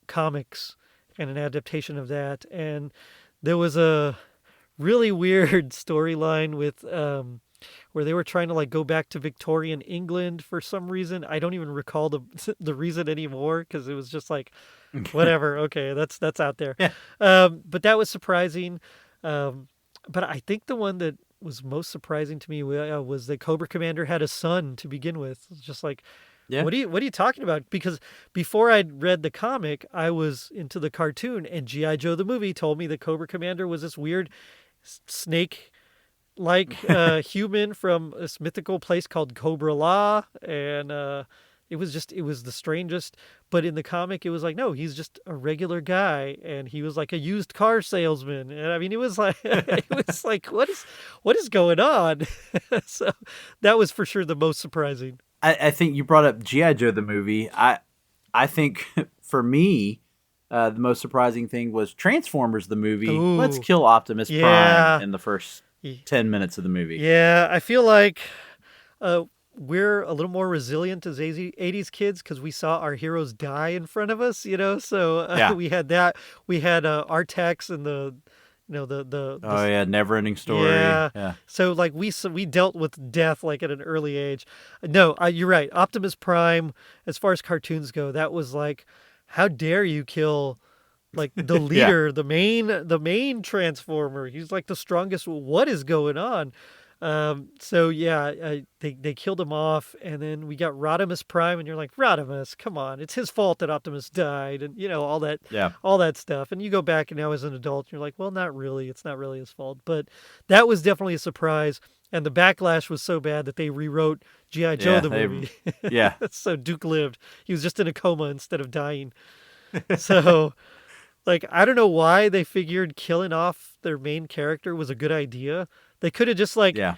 comics and an adaptation of that. And there was a really weird storyline with where they were trying to like go back to Victorian England for some reason. I don't even recall the the reason anymore because it was just like whatever. Okay, that's out there. Yeah. But that was surprising. But I think the one that was most surprising to me was that Cobra Commander had a son to begin with. It's just like, Yeah. what are you talking about? Because before I'd read the comic, I was into the cartoon, and G.I. Joe the movie told me that Cobra Commander was this weird snake like human from this mythical place called Cobra La, and it was the strangest. But in the comic, it was like, no, he's just a regular guy, and he was like a used car salesman. And I mean, it was like it was like what is going on? So that was for sure the most surprising. I think you brought up G.I. Joe the movie. I think for me, the most surprising thing was Transformers the movie. Ooh. Let's kill Optimus Yeah. Prime in the first 10 minutes of the movie. Yeah, I feel like we're a little more resilient as 80s kids because we saw our heroes die in front of us, you know? So Yeah. we had that. We had Artax and the Oh yeah, never ending story. Yeah. Yeah. So like we dealt with death like at an early age. No, you're right. Optimus Prime, as far as cartoons go, that was like, how dare you kill like the leader, the main Transformer. He's like the strongest. What is going on? So yeah, they killed him off, and then we got Rodimus Prime, and you're like, Rodimus, come on, it's his fault that Optimus died, and you know Yeah. all that stuff. And you go back and now as an adult, you're like, well, not really. It's not really his fault. But that was definitely a surprise, and the backlash was so bad that they rewrote G.I. Joe Yeah, the movie. Yeah. So Duke lived. He was just in a coma instead of dying. So. Like, I don't know why they figured killing off their main character was a good idea. They could have just, like, Yeah.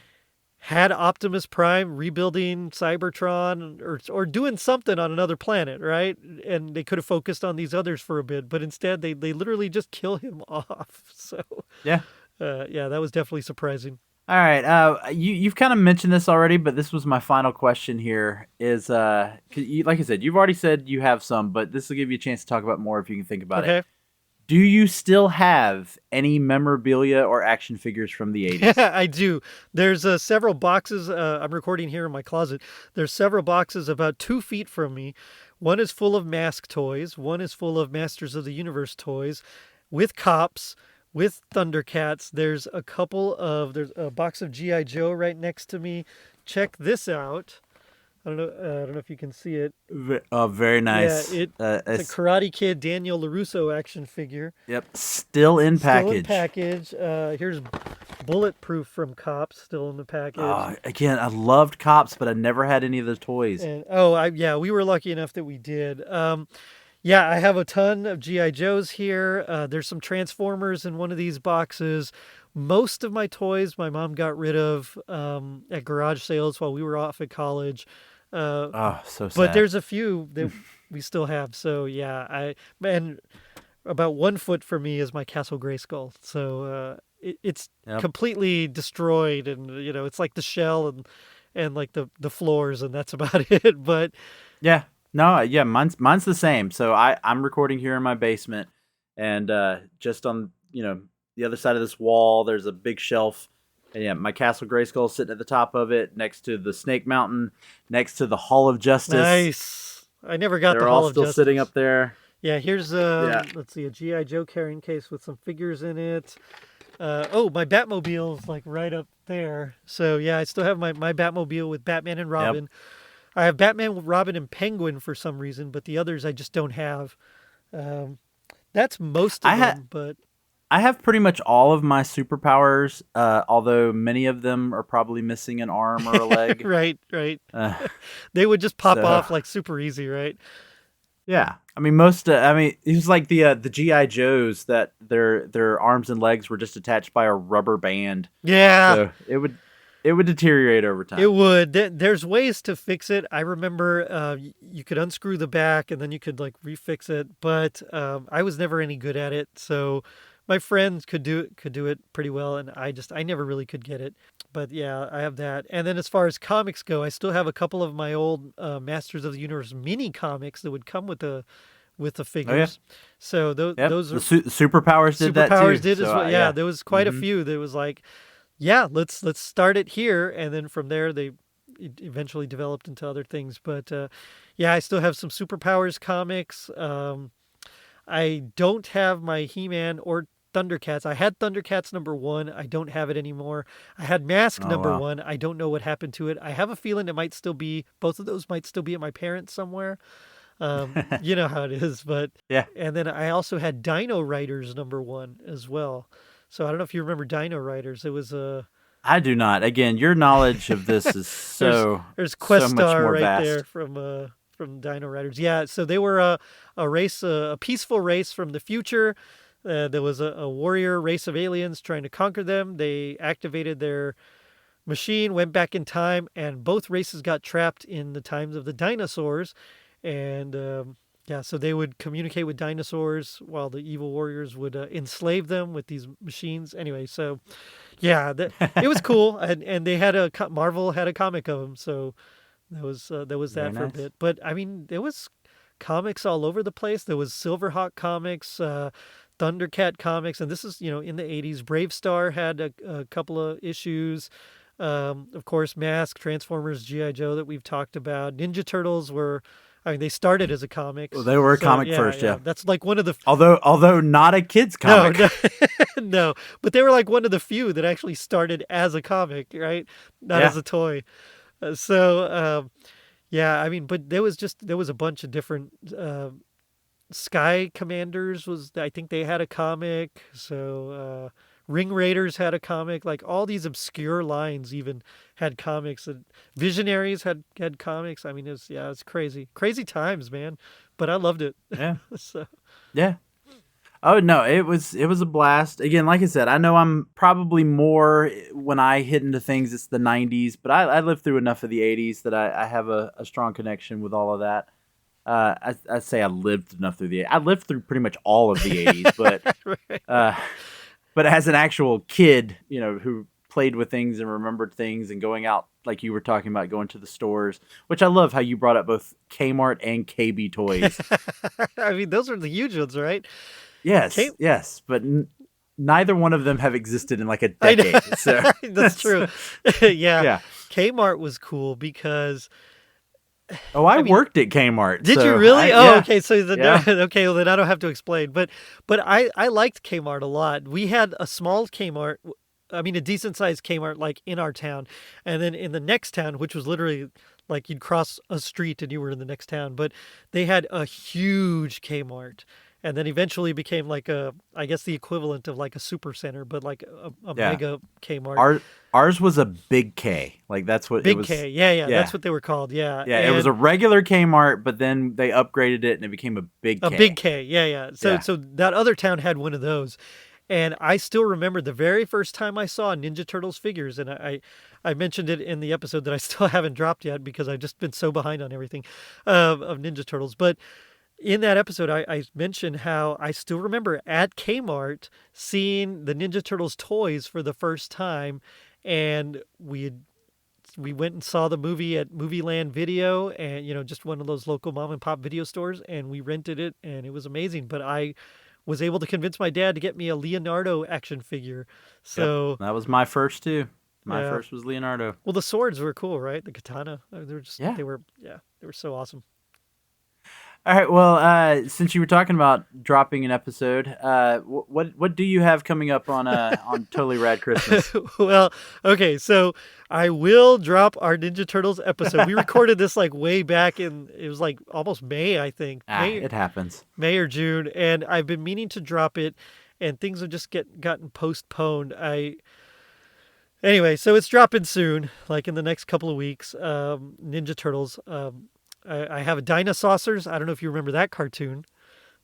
had Optimus Prime rebuilding Cybertron or doing something on another planet, right? And they could have focused on these others for a bit. But instead, they literally just kill him off. So, Yeah. yeah, that was definitely surprising. All right. You've kind of mentioned this already, but this was my final question here. Is 'cause like I said, you've already said you have some, but this will give you a chance to talk about more if you can think about it. Okay. Do you still have any memorabilia or action figures from the 80s? Yeah, I do. There's several boxes. I'm recording here in my closet. There's several boxes about 2 feet from me. One is full of Mask toys. One is full of Masters of the Universe toys with cops, with Thundercats. There's a box of G.I. Joe right next to me. Check this out. I don't know if you can see it. Very nice. Yeah, it's a Karate Kid Daniel LaRusso action figure. Yep. Still in Still in package. package. Here's Bulletproof from Cops, still in the package. Again, I loved Cops, but I never had any of the toys. And yeah, we were lucky enough that we did. Yeah, I have a ton of G.I. Joes here. There's some Transformers in one of these boxes. Most of my toys my mom got rid of at garage sales while we were off at college. Oh, so But sad. there's a few that we still have. So yeah, and about 1 foot for me is my Castle Grayskull. So it's Yep. completely destroyed, and it's like the shell and like the floors, and that's about it. But Yeah. No, yeah, mine's the same. So I'm recording here in my basement, and just on, the other side of this wall there's a big shelf. And yeah, my Castle Grayskull sitting at the top of it, next to the Snake Mountain, next to the Hall of Justice. nice. I never got the They're all Hall of still sitting Justice. up there. Yeah, here's Yeah. let's see, a GI Joe carrying case with some figures in it. Oh, my Batmobile is like right up there. So yeah, I still have my Batmobile with Batman and Yep. Robin. I have Batman, Robin, and Penguin for some reason, but the others I just don't have. Um, that's most of them, but I have pretty much all of my superpowers, although many of them are probably missing an arm or a leg. right, right. Uh, They would just pop so off like super easy, right? yeah, I mean most. I mean it was like the GI Joes that their arms and legs were just attached by a rubber band, Yeah, so it would deteriorate over time. it would. There's ways to fix it. I remember you could unscrew the back and then you could like refix it, but I was never any good at it. So my friends could do it pretty well, and I never really could get it. But yeah, I have that. And then as far as comics go, I still have a couple of my old Masters of the Universe mini comics that would come with the Oh yeah, figures. So yep. those The are superpowers did that superpowers too. did as So well. Yeah, yeah. there was quite a Hmm. few. There was like, yeah, let's start it here, and then from there it eventually developed into other things. But yeah, I still have some superpowers comics. I don't have my He-Man or Thundercats. I had Thundercats #1. I don't have it anymore. I had Mask Oh number wow. one. I don't know what happened to it. I have a feeling it might still be both of those might still be at my parents somewhere. You know how it is, but Yeah, and then I also had Dino Riders #1 as well. So I don't know if you remember Dino Riders. It was a I do not. Again, your knowledge of this is there's so there's so much Questar more right there vast. from Dino Riders. Yeah, so they were a race, a peaceful race from the future. There was a warrior race of aliens trying to conquer them. They activated their machine, went back in time, and both races got trapped in the times of the dinosaurs. And yeah, so they would communicate with dinosaurs while the evil warriors would enslave them with these machines. Anyway, so yeah, it was cool, and they had Marvel had a comic of them, so there was Very that for a nice. bit. But I mean, there was comics all over the place. There was Silverhawk comics, Thundercat comics, and this is in the '80s. Brave Star had a couple of issues. Of course, Mask, Transformers, GI Joe that we've talked about. Ninja Turtles were, I mean, they started as a Well, comics. they were a So comic yeah, first, yeah, yeah. that's like one of the Although not a kids no, comic. no, no, but they were like one of the few that actually started as a comic, right? Not Yeah. as a toy. So yeah, I mean, but there was a bunch of different Sky Commanders was I think they had a comic. So Ring Raiders had a comic. Like all these obscure lines even had comics. And Visionaries had comics. I mean, it's crazy, crazy times, man. But I loved it. Yeah. So Yeah. Oh no, it was a blast. Again, like I said, I know I'm probably more when I hit into things. It's the '90s, but I lived through enough of the '80s that I have a strong connection with all of that. I say I lived enough through I lived through pretty much all of the '80s, right. uh, but as an actual kid, who played with things and remembered things and going out like you were talking about, going to the stores, which I love how you brought up both Kmart and KB Toys. I mean, those are the huge ones, right? Yes, K- yes, but neither one of them have existed in like a I know. decade. So That's true. Yeah. yeah. Kmart was cool because Oh, I mean, worked at Kmart. did you so really? yeah, Okay. So yeah. okay. Well, then I don't have to explain. But I liked Kmart a lot. We had a small Kmart. I mean, a decent sized Kmart like in our town, and then in the next town, which was literally like you'd cross a street and you were in the next town. But they had a huge Kmart. And then eventually became like I guess the equivalent of like a super center, but like a Yeah. mega Kmart. Ours was a big K. Like that's what it Big was. K, yeah, yeah, Yeah. that's what they were called, yeah. Yeah, it was a regular Kmart, but then they upgraded it and it became a big a K. big K, yeah, yeah. So Yeah. so that other town had one of those, and I still remember the very first time I saw Ninja Turtles figures, and I mentioned it in the episode that I still haven't dropped yet because I've just been so behind on everything of Ninja Turtles. But in that episode, I mentioned how I still remember at Kmart seeing the Ninja Turtles toys for the first time, and we went and saw the movie at Movie Land Video, and just one of those local mom and pop video stores, and we rented it, and it was amazing. But I was able to convince my dad to get me a Leonardo action figure. So Yep, that was my first too. My Yeah. first was Leonardo. well, the swords were cool, right? The katana, they were just Yeah. they were so awesome. All right. Well, since you were talking about dropping an episode, what do you have coming up on Totally Rad Christmas? Well, okay, so I will drop our Ninja Turtles episode. We recorded this like way back it was like almost May, I think. It happens. May or June, and I've been meaning to drop it, and things have just gotten postponed. Anyway, so it's dropping soon, like in the next couple of weeks. Ninja Turtles. I have Dinosaurs. I don't know if you remember that cartoon.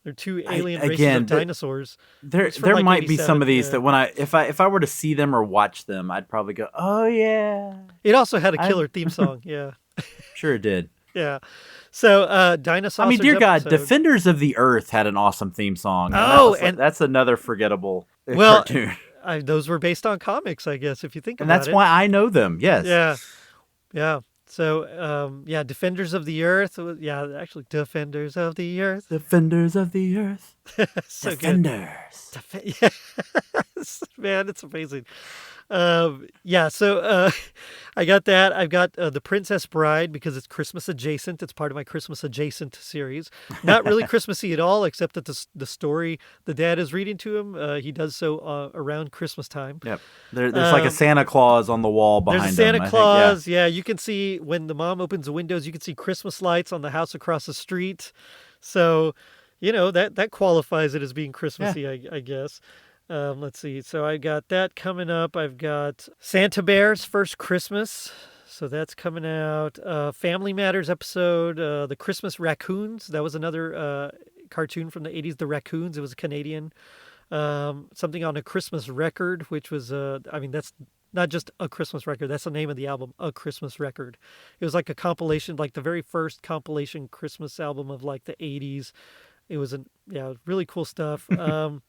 They're two alien races of dinosaurs. There It's from, like, might be some 87, of these yeah. that when if I were to see them or watch them, I'd probably go, oh yeah, It also had a killer theme song. Yeah, sure it did. yeah. So Dinosaurs. I mean, dear God, episode. Defenders of the Earth had an awesome theme song. Oh, and that's another forgettable Well, cartoon, those were based on comics, I guess, if you think and about that's it. why I know them. Yes. Yeah, yeah. So, Defenders of the Earth. Yeah, actually, Defenders of the Earth. Defenders of the Earth. So good. Defenders. Yes, man, it's amazing. So I got that. I've got The Princess Bride because it's Christmas adjacent. It's part of my Christmas adjacent series. Not really Christmassy at all, except that the story the dad is reading to him, he does so around Christmas time. Yep. There's like a Santa Claus on the wall behind There's a Santa them, I think. Claus. Yeah, you can see when the mom opens the windows, you can see Christmas lights on the house across the street. So, that qualifies it as being Christmassy, I guess. Let's see. So I got that coming up. I've got Santa Bear's First Christmas. So that's coming out. Family Matters episode. The Christmas Raccoons. That was another cartoon from the 80s. The Raccoons. It was a Canadian. Something on A Christmas Record, which was, that's not just A Christmas Record. That's the name of the album, A Christmas Record. It was like a compilation, like the very first compilation Christmas album of like the 80s. It was really cool stuff. For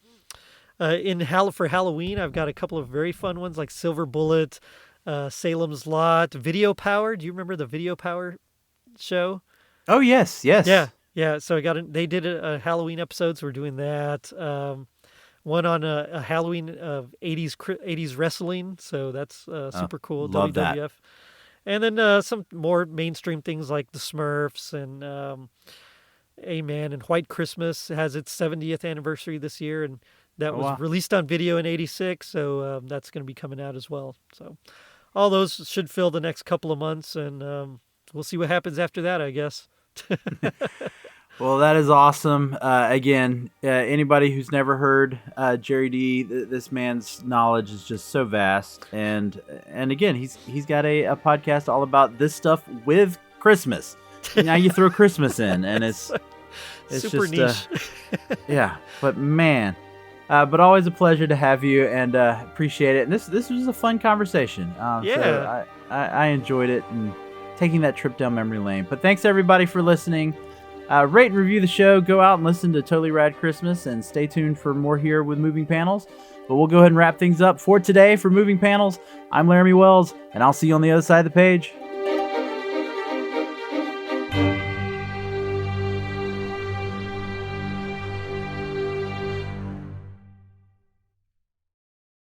Halloween, I've got a couple of very fun ones like Silver Bullet, Salem's Lot, Video Power. Do you remember the Video Power show? Oh yes. Yeah. So they did a Halloween episode, so we're doing that. One on a Halloween of 80s wrestling, so that's super cool. love that. WWF. And then some more mainstream things like the Smurfs and Amen and White Christmas has its 70th anniversary this year, and that was released on video in '86, so that's going to be coming out as well. So all those should fill the next couple of months, and we'll see what happens after that, I guess. Well, that is awesome. Again, anybody who's never heard Jerry D, this man's knowledge is just so vast, and again, he's got a podcast all about this stuff with Christmas. Now you throw Christmas in, and it's super just niche. yeah. But man, but always a pleasure to have you, and appreciate it. And this was a fun conversation. So I enjoyed it and taking that trip down memory lane. But thanks everybody for listening. Rate and review the show. Go out and listen to Totally Rad Christmas, and stay tuned for more here with Moving Panels. But we'll go ahead and wrap things up for today. For Moving Panels, I'm Laramie Wells, and I'll see you on the other side of the page.